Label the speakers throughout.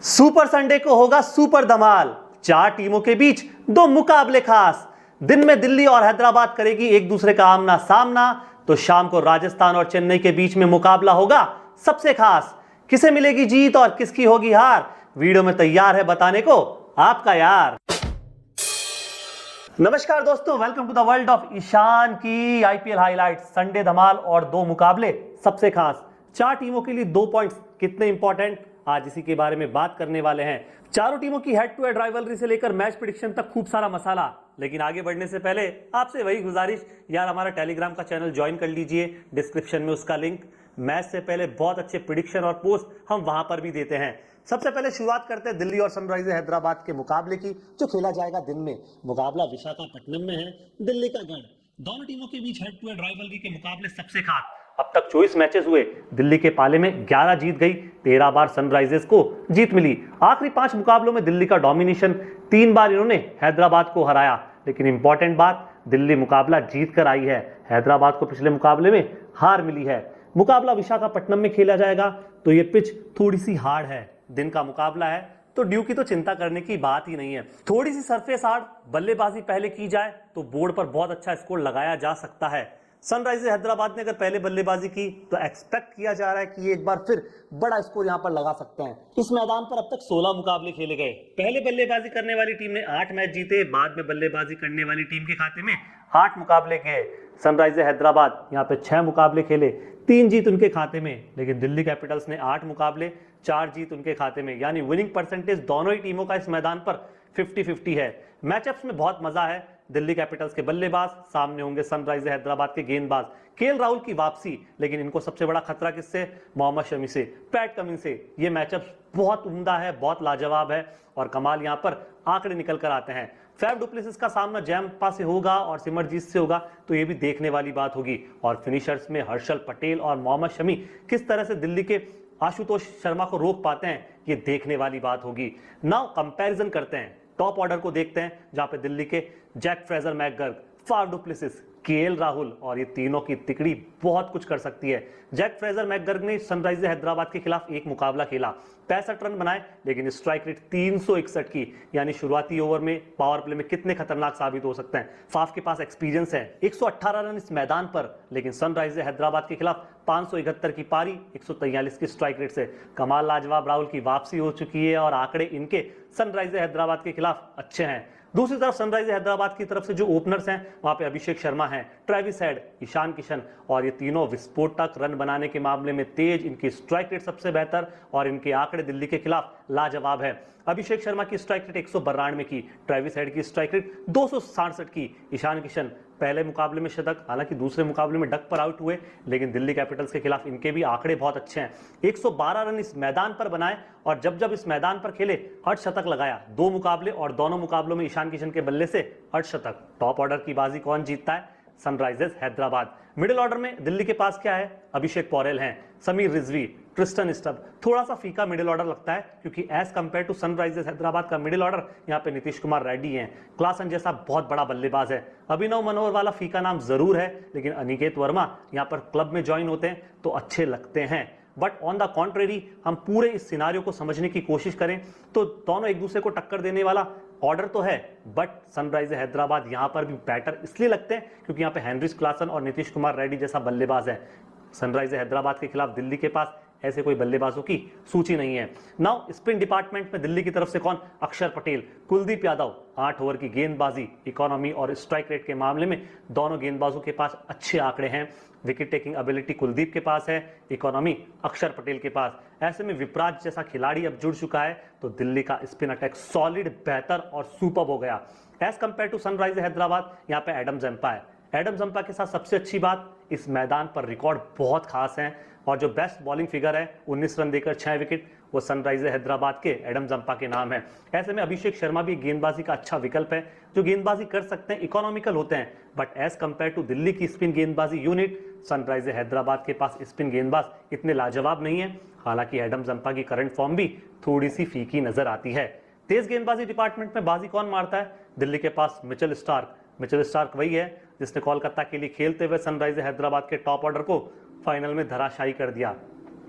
Speaker 1: Super Sunday को होगा super धमाल। चार टीमों के बीच दो मुकाबले खास। दिन में दिल्ली और हैदराबाद करेगी एक दूसरे का आमना सामना, तो शाम को राजस्थान और चेन्नई के बीच में मुकाबला होगा सबसे खास। किसे मिलेगी जीत और किसकी होगी हार, वीडियो में तैयार है बताने को आपका यार। नमस्कार दोस्तों, welcome to the world of Ishan की आईपीएल हाइलाइट्स। संडे धमाल और दो मुकाबले सबसे खास। चार टीमों के लिए 2 पॉइंट्स कितने इंपॉर्टेंट, आज इसी के बारे में बात करने वाले हैं। चारों टीमों की हेड टू हेड राइवलरी से लेकर मैच प्रेडिक्शन तक खूब सारा मसाला। लेकिन आगे बढ़ने से पहले आपसे वही गुजारिश, यार हमारा टेलीग्राम का चैनल ज्वाइन कर लीजिए, डिस्क्रिप्शन में उसका लिंक। मैच से पहले बहुत अच्छे प्रेडिक्शन और पोस्ट हम वहां पर भी देते हैं। सबसे पहले शुरुआत करते हैं दिल्ली और सनराइजर्स हैदराबाद के मुकाबले की, जो खेला जाएगा दिन में। मुकाबला विशाखापट्टनम में है, दिल्ली का गढ़। दोनों टीमों के बीच हेड टू हेड राइवलरी के मुकाबले सबसे खास। अब तक 24 मैचेस हुए, दिल्ली के पाले में 11 जीत गई, 13 बार सनराइजर्स को जीत मिली। आखिरी 5 मुकाबलों में दिल्ली का डोमिनेशन, 3 बार इन्होंने हैदराबाद को हराया। लेकिन इंपॉर्टेंट बात, दिल्ली मुकाबला जीत कर आई है, हैदराबाद को पिछले मुकाबले में हार मिली है। मुकाबला विशाखापट्टनम में खेला जाएगा, तो ये पिच थोड़ी सी हार्ड है। दिन का मुकाबला है तो ड्यू की तो चिंता करने की बात ही नहीं है। थोड़ी सी सरफेस हार्ड, बल्लेबाजी पहले की जाए तो बोर्ड पर बहुत अच्छा स्कोर लगाया जा सकता है। सनराइजर्स हैदराबाद ने अगर पहले बल्लेबाजी की तो एक्सपेक्ट किया जा रहा है कि एक बार फिर बड़ा स्कोर यहां पर लगा सकते हैं। इस मैदान पर अब तक 16 मुकाबले खेले गए। पहले बल्लेबाजी करने वाली टीम ने 8 मैच जीते, बाद में बल्लेबाजी करने वाली टीम के खाते में 8 मुकाबले गए। सनराइजर्स हैदराबाद यहाँ पे 6 मुकाबले खेले, 3 जीत उनके खाते में। लेकिन दिल्ली कैपिटल्स ने 8 मुकाबले, 4 जीत उनके खाते में। यानी विनिंग परसेंटेज दोनों ही टीमों का इस मैदान पर 50-50 है। मैचअप्स में बहुत मजा है। दिल्ली कैपिटल्स के बल्लेबाज, सामने होंगे सनराइजर्स हैदराबाद के गेंदबाज। केएल राहुल की वापसी, लेकिन इनको सबसे बड़ा खतरा किससे? मोहम्मद शमी से, पैट कमिंस से। ये मैचअप बहुत उम्दा है, बहुत लाजवाब है और कमाल यहां पर आंकड़े निकल कर आते हैं। फैफ डु प्लेसिस का सामना जैम्पा से होगा और सिमरजीत से होगा, तो ये भी देखने वाली बात होगी। और फिनिशर्स में हर्षल पटेल और मोहम्मद शमी किस तरह से दिल्ली के आशुतोष शर्मा को रोक पाते हैं, ये देखने वाली बात होगी। नाउ कंपैरिजन करते हैं, टॉप ऑर्डर को देखते हैं, जहां पे दिल्ली के Jake Fraser McGurk, Faf du Plessis, KL Rahul, और ये तीनों की तिकड़ी बहुत कुछ कर सकती है। जैक फ्रेजर मैकगर्ग ने सनराइजर्स हैदराबाद के खिलाफ एक मुकाबला खेला, 65 रन बनाए, लेकिन स्ट्राइक रेट 361 की। यानी शुरुआती ओवर में पावर प्ले में कितने खतरनाक साबित हो सकते हैं। फाफ के पास एक्सपीरियंस है। 118 रन इस मैदान पर, लेकिन सनराइजर्स हैदराबाद के खिलाफ 571 की पारी, 143 की स्ट्राइक रेट से। कमाल लाजवाब राहुल की वापसी हो चुकी है और आंकड़े इनके सनराइजर्स हैदराबाद के खिलाफ अच्छे हैं। दूसरी तरफ सनराइजर्स हैदराबाद की तरफ से जो ओपनर्स हैं, वहां पे अभिषेक शर्मा हैं, ट्रेविस हेड, ईशान किशन, और ये तीनों विस्फोटक रन बनाने के मामले में तेज। इनकी स्ट्राइक रेट सबसे बेहतर और इनके आंकड़े दिल्ली के खिलाफ लाजवाब है। अभिषेक शर्मा की स्ट्राइक रेट 192 की, ट्रेविस हेड की स्ट्राइक रेट 267 की, ईशान किशन पहले मुकाबले में शतक, हालांकि दूसरे मुकाबले में डक पर आउट हुए, लेकिन दिल्ली कैपिटल्स के खिलाफ इनके भी आंकड़े बहुत अच्छे हैं। 112 रन इस मैदान पर बनाए और जब जब इस मैदान पर खेले अर्धशतक लगाया। 2 मुकाबले और दोनों मुकाबलों में ईशान किशन के बल्ले से अर्धशतक। टॉप ऑर्डर की बाजी कौन जीतता है? सनराइजर्स हैदराबाद। मिडिल ऑर्डर में दिल्ली के पास क्या है? अभिषेक पौरेल हैं, समीर रिजवी, ट्रिस्टन स्टब। थोड़ा सा फीका मिडिल ऑर्डर लगता है, क्योंकि as compare to Sunrisers Hyderabad का मिडिल ऑर्डर, यहाँ पे नीतीश कुमार रेड्डी हैं, क्लासन जैसा बहुत बड़ा बल्लेबाज है। अभिनव मनोहर वाला फीका नाम जरूर है, लेकिन अनिकेत वर्मा यहाँ पर क्लब में ज्वाइन होते हैं तो अच्छे लगते हैं। बट ऑन द कॉन्ट्रेरी, हम पूरे इस सिनारियो को समझने की कोशिश करें तो दोनों एक दूसरे को टक्कर देने वाला ऑर्डर तो है, बट सनराइजर्स हैदराबाद यहां पर भी बैटर इसलिए लगते हैं क्योंकि यहां पे हेनरिच क्लासन और नीतीश कुमार रेड्डी जैसा बल्लेबाज है। सनराइजर्स हैदराबाद के खिलाफ दिल्ली के पास ऐसे कोई बल्लेबाजों की सूची नहीं है। नाउ स्पिन डिपार्टमेंट में दिल्ली की तरफ से कौन? अक्षर पटेल, कुलदीप यादव। 8 ओवर की गेंदबाजी, इकोनॉमी और स्ट्राइक रेट के मामले में दोनों गेंदबाजों के पास अच्छे आंकड़े हैं। विकेट टेकिंग एबिलिटी कुलदीप के पास है, इकोनॉमी अक्षर पटेल के पास। ऐसे में विपराज जैसा खिलाड़ी अब जुड़ चुका है, तो दिल्ली का स्पिन अटैक सॉलिड, बेहतर और सुपर हो गया। As compare to Sunrisers Hyderabad, यहाँ पे एडम जंपा है। एडम जंपा के साथ सबसे अच्छी बात, इस मैदान पर रिकॉर्ड बहुत खास हैं और जो बेस्ट बॉलिंग फिगर है, 19 रन देकर 6 विकेट, वो सनराइजर्स हैदराबाद के एडम जंपा के नाम है। ऐसे में अभिषेक शर्मा भी गेंदबाजी का अच्छा विकल्प है, जो गेंदबाजी कर सकते हैं, इकोनॉमिकल होते हैं। But as compare to Delhi की स्पिन गेंदबाजी यूनिट, सनराइजर्स हैदराबाद के पास स्पिन गेंदबाज इतने लाजवाब नहीं है। हालांकि एडम जंपा की करंट फॉर्म भी थोड़ी सी फीकी नजर आती है। तेज गेंदबाजी डिपार्टमेंट में बाजी कौन मारता है? दिल्ली के पास मिचेल स्टार्क। मिचेल स्टार्क वही है जिसने कोलकाता के लिए खेलते हुए सनराइजर्स हैदराबाद के टॉप ऑर्डर को फाइनल में धराशायी कर दिया।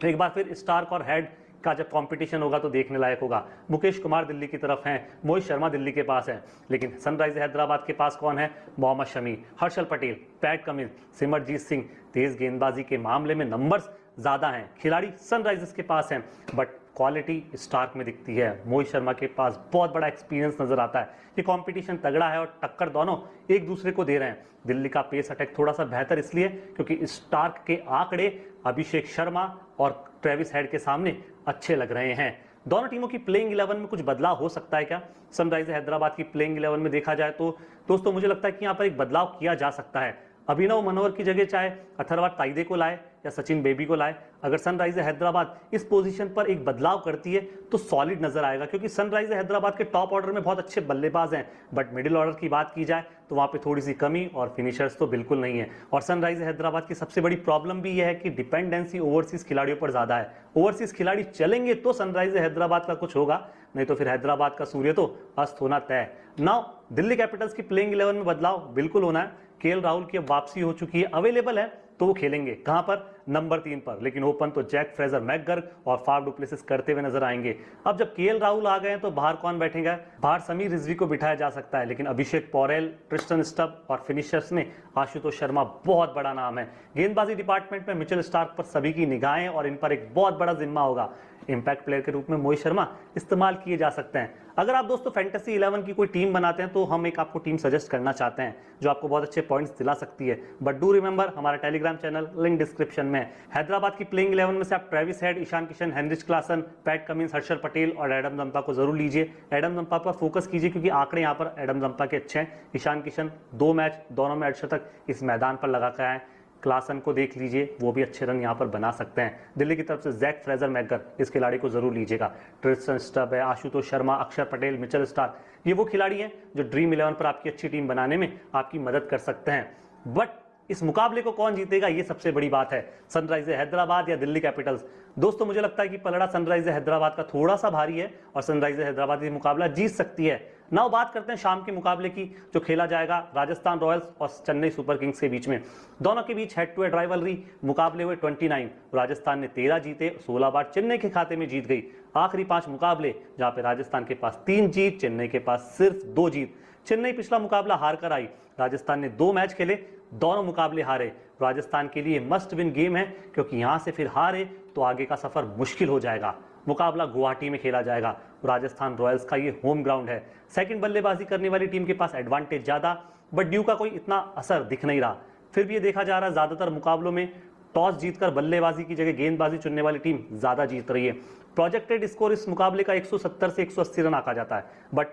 Speaker 1: तो एक बार फिर स्टार्क और हेड का जब कंपटीशन होगा तो देखने लायक होगा। मुकेश कुमार दिल्ली की तरफ हैं, मोहित शर्मा दिल्ली के पास है, लेकिन सनराइजर्स हैदराबाद के पास कौन है? Mohammed Shami, Harshal Patel, Pat Cummins, Simarjeet Singh. तेज गेंदबाजी के मामले में नंबर्स ज्यादा हैं, खिलाड़ी सनराइजर्स के पास हैं, बट क्वालिटी स्टार्क में दिखती है। मोहित शर्मा के पास बहुत बड़ा एक्सपीरियंस नजर आता है। ये कंपटीशन तगड़ा है और टक्कर दोनों एक दूसरे को दे रहे हैं। दिल्ली का पेस अटैक थोड़ा सा बेहतर इसलिए क्योंकि स्टार्क के आंकड़े अभिषेक शर्मा और ट्रेविस हेड के सामने अच्छे लग रहे हैं। दोनों टीमों की प्लेइंग 11 में कुछ बदलाव हो सकता है क्या? सनराइजर्स हैदराबाद की प्लेइंग 11 में देखा जाए तो दोस्तों मुझे लगता है कि यहाँ पर एक बदलाव किया जा सकता है। अभिनव मनोहर की जगह चाहे अथर्वा ताइदे को लाए या सचिन बेबी को लाए, अगर सनराइजर्स हैदराबाद इस पोजीशन पर एक बदलाव करती है तो सॉलिड नजर आएगा, क्योंकि सनराइजर्स हैदराबाद के टॉप ऑर्डर में बहुत अच्छे बल्लेबाज हैं, बट मिडिल ऑर्डर की बात की जाए तो वहां पे थोड़ी सी कमी और फिनिशर्स तो बिल्कुल नहीं है। और सनराइजर्स हैदराबाद की सबसे बड़ी प्रॉब्लम भी यह है कि डिपेंडेंसी ओवरसीज खिलाड़ियों पर ज्यादा है। ओवरसीज खिलाड़ी चलेंगे तो सनराइजर्स हैदराबाद का कुछ होगा, नहीं तो फिर हैदराबाद का सूर्य तो अस्त होना तय। नाउ दिल्ली कैपिटल्स की प्लेइंग 11 में बदलाव बिल्कुल होना है। केएल राहुल की अब वापसी हो चुकी है, अवेलेबल है तो वो खेलेंगे कहां पर? नंबर 3 पर, लेकिन ओपन तो जैक फ्रेजर मैकगर्ग और फाफ डु प्लेसिस करते हुए नजर आएंगे। अब जब केएल राहुल आ गए तो बाहर कौन बैठेगा? बाहर समीर रिजवी को बिठाया जा सकता है, लेकिन अभिषेक पौरेल, ट्रिस्टन स्टब और फिनिशर्स में आशुतोष शर्मा बहुत बड़ा नाम है। गेंदबाजी डिपार्टमेंट में मिचेल स्टार्क पर सभी की निगाहें और इन पर एक बहुत बड़ा जिम्मा होगा। इंपैक्ट प्लेयर के रूप में मोहित शर्मा इस्तेमाल किए जा सकते हैं। अगर आप दोस्तों फैंटेसी 11 की कोई टीम बनाते हैं तो हम एक आपको टीम सजेस्ट करना चाहते हैं जो आपको बहुत अच्छे पॉइंट्स दिला सकती है, बट डू रिमेंबर हमारा टेलीग्राम चैनल लिंक डिस्क्रिप्शन में। हैदराबाद की प्लेइंग 11 में से आप Travis Head, Ishan Kishan, Heinrich Klaasen, Pat Cummins, Harshal Patel और एडम जंपा को जरूर लीजिए। एडम जंपा पर फोकस कीजिए क्योंकि आंकड़े यहाँ पर एडम जंपा के अच्छे हैं। ईशान किशन 2 मैच दोनों में अर्धशतक इस मैदान पर लगा कर आए। क्लासन को देख लीजिए, वो भी अच्छे रन यहाँ पर बना सकते हैं। दिल्ली की तरफ से जैक फ्रेजर मैकगर्ग, इस खिलाड़ी को जरूर लीजिएगा। ट्रिस्टन स्टब है, आशुतोष शर्मा, अक्षर पटेल, मिचेल स्टार्क, ये वो खिलाड़ी हैं जो ड्रीम 11 पर आपकी अच्छी टीम बनाने में आपकी मदद कर सकते हैं। बट इस मुकाबले को कौन जीतेगा, ये सबसे बड़ी बात है। सनराइजर्स हैदराबाद या दिल्ली कैपिटल्स? दोस्तों मुझे लगता है कि पलड़ा सनराइजर्स हैदराबाद का थोड़ा सा भारी है और सनराइजर्स हैदराबाद ये मुकाबला जीत सकती है। नाउ बात करते हैं शाम के मुकाबले की जो खेला जाएगा राजस्थान रॉयल्स और चेन्नई सुपर किंग्स के बीच में। दोनों के बीच हेड टू हेड राइवलरी मुकाबले हुए 29, राजस्थान ने 13 जीते, 16 बार चेन्नई के खाते में जीत गई। आखिरी 5 मुकाबले जहां पे राजस्थान के पास 3 जीत, चेन्नई के पास सिर्फ 2 जीत। चेन्नई पिछला मुकाबला हार कर आई, राजस्थान ने 2 मैच खेले, दोनों मुकाबले हारे। राजस्थान के लिए मस्ट विन गेम है क्योंकि यहां से फिर हारे तो आगे का सफर मुश्किल हो जाएगा। मुकाबला गुवाहाटी में खेला जाएगा, राजस्थान रॉयल्स का ये होम ग्राउंड है। सेकंड बल्लेबाजी करने वाली टीम के पास एडवांटेज ज्यादा, बट ड्यू का कोई इतना असर दिख नहीं रहा। फिर भी ये देखा जा रहा है ज्यादातर मुकाबलों में टॉस जीतकर बल्लेबाजी की जगह गेंदबाजी चुनने वाली टीम ज्यादा जीत रही है। प्रोजेक्टेड स्कोर इस मुकाबले का 170 से 180 रन आका जाता है, बट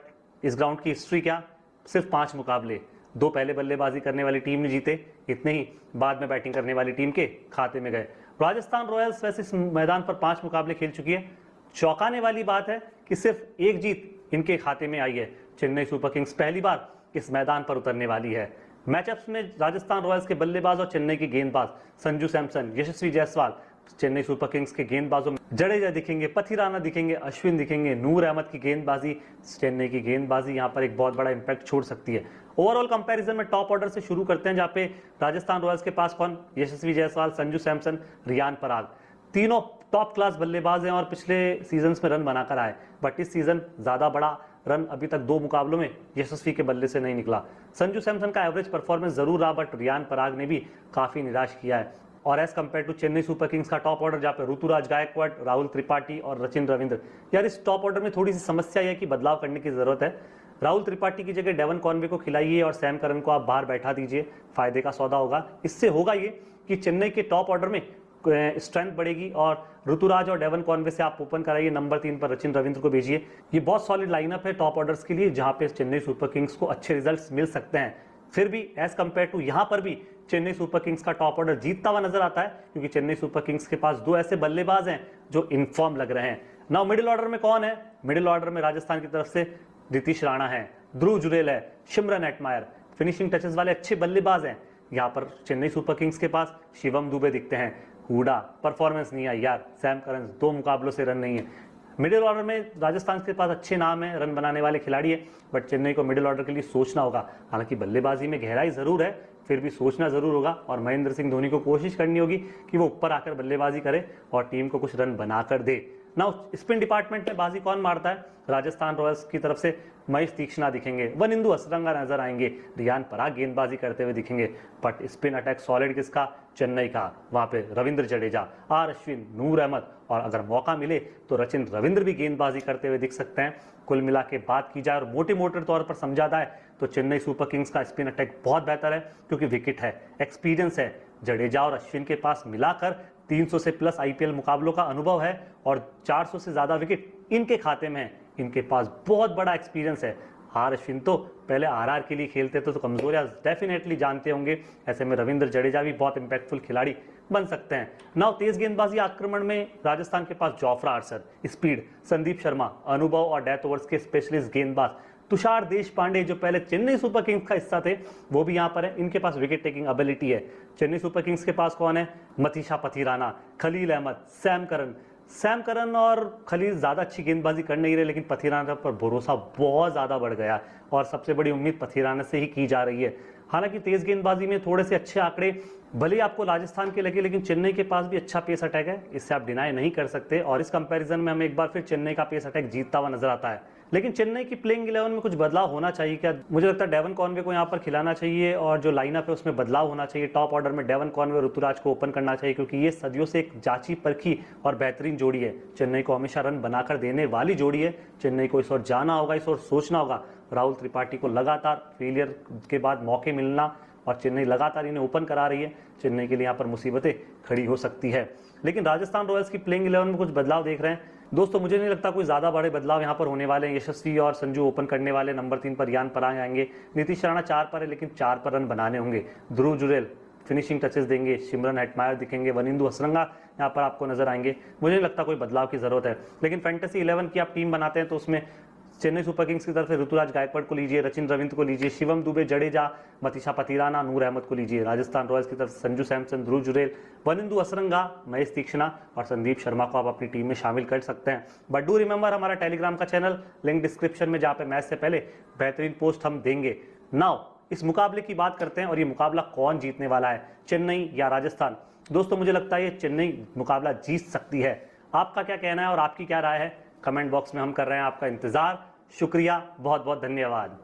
Speaker 1: इस ग्राउंड की हिस्ट्री क्या? सिर्फ 5 मुकाबले, 2 पहले बल्लेबाजी करने वाली टीम ने जीते, इतने ही बाद में बैटिंग करने वाली टीम के खाते में गए। राजस्थान रॉयल्स वैसे इस मैदान पर 5 मुकाबले खेल चुकी है। चौंकाने वाली बात है कि सिर्फ 1 जीत इनके खाते में आई है। चेन्नई सुपर किंग्स पहली बार इस मैदान पर उतरने वाली है। मैचअप्स में राजस्थान रॉयल्स के बल्लेबाज और चेन्नई के गेंदबाज संजू सैमसन, यशस्वी जायसवाल। चेन्नई सुपर किंग्स के गेंदबाजों में जडेजा दिखेंगे, पथिराना दिखेंगे, अश्विन दिखेंगे, नूर अहमद की गेंदबाजी, चेन्नई की गेंदबाजी यहां पर एक बहुत बड़ा इंपैक्ट छोड़ सकती है। ओवरऑल कंपैरिजन में टॉप ऑर्डर से शुरू करते हैं जहां पे राजस्थान रॉयल्स के पास कौन? यशस्वी जायसवाल, संजू सैमसन, रियान पराग, तीनों टॉप क्लास बल्लेबाज हैं और पिछले सीजन्स में रन बनाकर आए, बट इस सीजन ज्यादा बड़ा रन अभी तक 2 मुकाबलों में यशस्वी के बल्ले से नहीं निकला। संजू सैमसन का एवरेज परफॉर्मेंस जरूर रहा, बट रियान पराग ने भी काफी निराश किया है। और as compare to Chennai Super Kings का टॉप ऑर्डर जहाँ पे ऋतुराज गायकवाड़, राहुल त्रिपाठी और रचिन रविंद्र, यार इस टॉप ऑर्डर में थोड़ी सी समस्या है कि बदलाव करने की जरूरत है। राहुल त्रिपाठी की जगह डेवन कॉनवे को खिलाइए और सैम करन को आप बाहर बैठा दीजिए, फायदे का सौदा होगा। इससे होगा ये कि चेन्नई के टॉप ऑर्डर में स्ट्रेंथ बढ़ेगी और ऋतुराज और डेवन कॉनवे से आप ओपन कराइए, नंबर 3 पर रचिन रविंद्र को भेजिए। ये बहुत सॉलिड लाइनअप है टॉप ऑर्डर्स के लिए जहां पे चेन्नई सुपर किंग्स को अच्छे रिजल्ट्स मिल सकते हैं। फिर भी एज कंपेयर टू यहां पर भी चेन्नई सुपर किंग्स का टॉप ऑर्डर जीतता हुआ नजर आता है क्योंकि चेन्नई सुपर किंग्स के पास 2 ऐसे बल्लेबाज हैं जो इनफॉर्म लग रहे हैं। नाउ मिडिल ऑर्डर में कौन है? मिडिल ऑर्डर में राजस्थान की तरफ से नीतीश राणा है, ध्रुव जुरेल है, शिमरन एटमायर, फिनिशिंग टचेस वाले अच्छे बल्लेबाज हैं। यहाँ पर चेन्नई सुपर किंग्स के पास शिवम दुबे दिखते हैं। हुडा परफॉर्मेंस नहीं आई यार, सैम करन 2 मुकाबलों से रन नहीं है। मिडिल ऑर्डर में राजस्थान के पास अच्छे नाम है, रन बनाने वाले खिलाड़ी है, बट चेन्नई को मिडिल ऑर्डर के लिए सोचना होगा। हालांकि बल्लेबाजी में गहराई जरूर है, फिर भी सोचना जरूर होगा और महेंद्र सिंह धोनी को कोशिश करनी होगी कि वो ऊपर आकर बल्लेबाजी करे और टीम को कुछ रन बनाकर दे। नाउ स्पिन डिपार्टमेंट में बाजी कौन मारता है? राजस्थान रॉयल्स की तरफ से महेश तीक्ष्णा दिखेंगे, वनिंदु हसरंगा नजर आएंगे, रियान पराग गेंदबाजी करते हुए दिखेंगे। बट स्पिन अटैक सॉलिड किसका? चेन्नई का। वहां पे रविंद्र जडेजा, आर अश्विन, नूर अहमद और अगर मौका मिले तो रचिन रविंद्र भी गेंदबाजी करते हुए दिख सकते हैं। कुल मिला के बात की जाए और मोटे तौर पर समझा जाए तो चेन्नई सुपर किंग्स का स्पिन अटैक बहुत बेहतर है, क्योंकि विकेट है, एक्सपीरियंस है। जडेजा और अश्विन के पास मिलाकर 300 से प्लस आईपीएल मुकाबलों का अनुभव है और 400 से ज्यादा विकेट इनके खाते में है। इनके पास बहुत बड़ा एक्सपीरियंस है। आर अश्विन तो पहले आरआर के लिए खेलते थे, तो कमजोरियां डेफिनेटली जानते होंगे। ऐसे में रविंद्र जडेजा भी बहुत इंपैक्टफुल खिलाड़ी बन सकते हैं। नाउ तेज गेंदबाजी आक्रमण में राजस्थान के पास Jofra Archer, speed, Sandeep Sharma, अनुभव और डेथ ओवर्स के स्पेशलिस्ट गेंदबाज, तुषार देशपांडे जो पहले चेन्नई सुपर किंग्स का हिस्सा थे वो भी यहां पर है। इनके पास विकेट टेकिंग एबिलिटी है। चेन्नई सुपर किंग्स के पास कौन है? मतीशा पथिराना, खलील अहमद, सैम करन और खलील ज्यादा अच्छी गेंदबाजी कर नहीं रहे, लेकिन पथिराना पर भरोसा बहुत ज्यादा बढ़ गया और सबसे बड़ी उम्मीद पथिराना से ही की जा रही है। हालांकि तेज गेंदबाजी में थोड़े से अच्छे आंकड़े भले ही आपको राजस्थान के लगे, लेकिन चेन्नई के पास भी अच्छा पेस अटैक है, इससे आप डिनाई नहीं कर सकते। और इस कंपैरिजन में हमें एक बार फिर चेन्नई का पेस अटैक जीतता हुआ नजर आता है। लेकिन चेन्नई की प्लेइंग 11 में कुछ बदलाव होना चाहिए क्या? मुझे लगता है डेवन कॉनवे को यहाँ पर खिलाना चाहिए और जो लाइनअप है उसमें बदलाव होना चाहिए। टॉप ऑर्डर में डेवन कॉनवे और ऋतुराज को ओपन करना चाहिए, क्योंकि ये सदियों से एक जांची परखी और बेहतरीन जोड़ी है। चेन्नई को हमेशा रन बनाकर देने वाली जोड़ी है। चेन्नई को इस ओर जाना होगा, इस ओर सोचना होगा। राहुल त्रिपाठी को लगातार फेलियर के बाद मौके मिलना और चेन्नई लगातार इन्हें ओपन करा रही है। चेन्नई के लिए यहाँ पर मुसीबतें खड़ी हो सकती है। लेकिन राजस्थान रॉयल्स की प्लेइंग 11 में कुछ बदलाव देख रहे हैं दोस्तों। मुझे नहीं लगता कोई ज्यादा बड़े बदलाव यहाँ पर होने वाले हैं। यशस्वी और संजू ओपन करने वाले, नंबर 3 पर रियान पराग आएंगे, नीतीश राणा 4 पर है, लेकिन 4 पर रन बनाने होंगे। ध्रुव जुरेल फिनिशिंग टचेस देंगे, सिमरन हेटमायर दिखेंगे, वनिंदु हसरंगा यहाँ पर आपको नजर आएंगे। मुझे नहीं लगता कोई बदलाव की जरूरत है। लेकिन फैंटेसी 11 की आप टीम बनाते हैं तो उसमें चेन्नई सुपर किंग्स की तरफ से ऋतुराज गायकवाड़ को लीजिए, रचिन रविंद्र को लीजिए, शिवम दुबे, जडेजा, मतीशा पथिराना, नूर अहमद को लीजिए। राजस्थान रॉयल्स की तरफ से संजू सैमसन, ध्रुव जुरेल, वनिंदु हसरंगा, महेश तीक्ष्णा और संदीप शर्मा को आप अपनी टीम में शामिल कर सकते हैं। बट डू रिमेंबर हमारा टेलीग्राम का चैनल, लिंक डिस्क्रिप्शन में, जहाँ पे मैच से पहले बेहतरीन पोस्ट हम देंगे। नाउ इस मुकाबले की बात करते हैं और ये मुकाबला कौन जीतने वाला है, चेन्नई या राजस्थान? दोस्तों मुझे लगता है ये चेन्नई मुकाबला जीत सकती है। आपका क्या कहना है और आपकी क्या राय है? कमेंट बॉक्स में हम कर रहे हैं आपका इंतजार। शुक्रिया, बहुत बहुत धन्यवाद।